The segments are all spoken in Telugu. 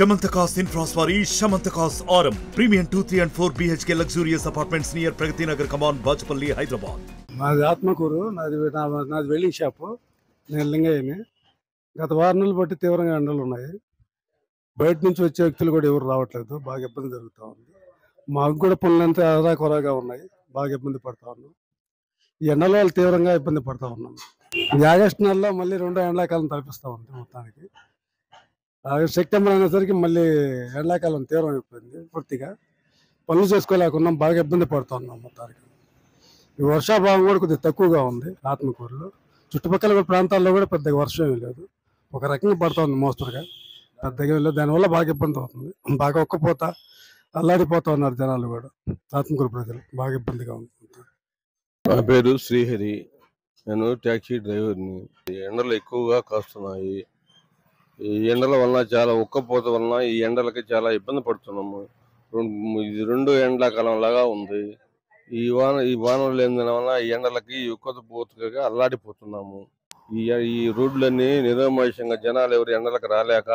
Shamantakas Infraswari, Shamantakas Aurum. Premium 2, 3 and 4 BHK luxurious apartments near Pragati Nagar, Kaman, Bajpalli, Hyderabad. నాది ఆత్మకూరు నాది వెల్డింగ్ షాపు. నేను లింగయ్యని. గత వారం నెలలు బట్టి తీవ్రంగా ఎండలు ఉన్నాయి. బయట నుంచి వచ్చే వ్యక్తులు కూడా ఎవరు రావట్లేదు. బాగా ఇబ్బంది జరుగుతూ ఉంది. మాకు కూడా పనులంతా అరాకొరగా ఉన్నాయి. బాగా ఇబ్బంది పడతా ఉన్నాం. ఈ ఎండల వల్ల తీవ్రంగా ఇబ్బంది పడతా ఉన్నాం. ఈ ఆగస్టు నెలలో మళ్ళీ రెండో ఎండాకాలం తలపిస్తూ ఉంది మొత్తానికి. ఆగస్టు సెప్టెంబర్ అనేసరికి మళ్ళీ ఎండాకాలం తీవ్రం అయిపోయింది. పూర్తిగా పనులు చేసుకోలేకున్నాం. బాగా ఇబ్బంది పడుతూ ఉన్నాం మొత్తానికి. ఈ వర్షాభావం కూడా కొద్దిగా తక్కువగా ఉంది ఆత్మకూరులో. చుట్టుపక్కల ప్రాంతాల్లో కూడా పెద్దగా వర్షం ఏం లేదు. ఒక రకంగా పడుతూ ఉంది మోస్తరుగా, పెద్దగా లేదు. దానివల్ల బాగా ఇబ్బంది అవుతుంది. బాగా ఒక్కపోతా అల్లాడిపోతూ ఉన్నారు జనాలు కూడా. ఆత్మకూరు ప్రజలు బాగా ఇబ్బందిగా ఉంది. నా పేరు శ్రీహరి. నేను ట్యాక్సీ డ్రైవర్ని. ఎండలు ఎక్కువగా కాస్తున్నాయి. ఈ ఎండల వలన చాలా ఉక్కపోత వలన ఈ ఎండలకి చాలా ఇబ్బంది పడుతున్నాము. ఇది రెండు ఎండాకాలం లాగా ఉంది. ఈ వానలు లేని వలన ఈ ఎండలకి ఉక్కపోతగా అల్లాడిపోతున్నాము. ఈ రోడ్లన్నీ నిరామాషంగా జనాలు ఎవరు ఎండలకు రాలేక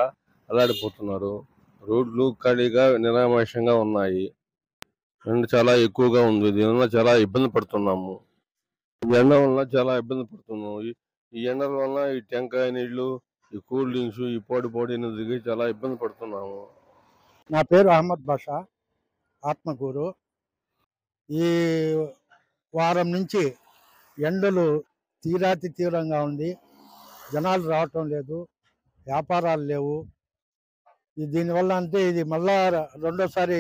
అల్లాడిపోతున్నారు. రోడ్లు ఖాళీగా నిరామాషంగా ఉన్నాయి. ఎండ చాలా ఎక్కువగా ఉంది. దీనివల్ల చాలా ఇబ్బంది పడుతున్నాము. ఈ ఎండ వలన చాలా ఇబ్బంది పడుతున్నాము. ఈ ఎండల వలన ఈ టెంకాయ నీళ్లు, ఈ కూల్ డ్రింక్స్, ఈ పొడి దిగి చాలా ఇబ్బంది పడుతున్నాము. నా పేరు అహ్మద్ బాషా, ఆత్మకూరు. ఈ వారం నుంచి ఎండలు తీవ్రంగా ఉంది. జనాలు రావటం లేదు, వ్యాపారాలు లేవు. దీనివల్ల అంటే ఇది మళ్ళా రెండోసారి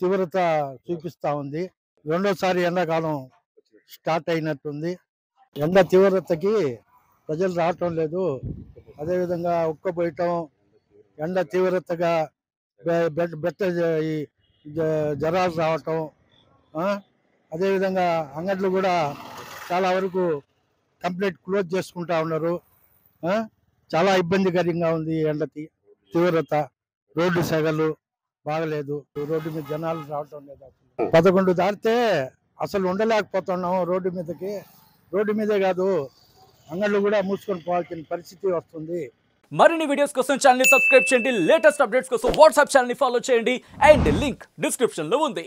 తీవ్రత చూపిస్తూ ఉంది. రెండోసారి ఎండాకాలం స్టార్ట్ అయినట్టుంది. ఎండ తీవ్రతకి ప్రజలు రావటం లేదు. అదేవిధంగా ఉక్కపోయటం, ఎండ తీవ్రతగా జ్వరాలు రావటం, అదేవిధంగా అంగళ్ళు కూడా చాలా వరకు కంప్లీట్ క్లోజ్ చేసుకుంటా ఉన్నారు. చాలా ఇబ్బందికరంగా ఉంది ఎండకి తీవ్రత. రోడ్డు సెగలు బాగలేదు. రోడ్డు మీద జనాలు రావటం లేదు. 11 దాటితే అసలు ఉండలేకపోతున్నాం. రోడ్డు మీదే కాదు, అంగళ్ళు కూడా మూసుకొని పోవాల్సిన పరిస్థితి వస్తుంది. మరిన్ని వీడియోస్ కోసం ఛానల్ ని సబ్స్క్రైబ్ చేయండి. లేటెస్ట్ అప్డేట్స్ కోసం వాట్సాప్ ఛానల్ ని ఫాలో చేయండి. అండ్ లింక్ డిస్క్రిప్షన్ లో ఉంది.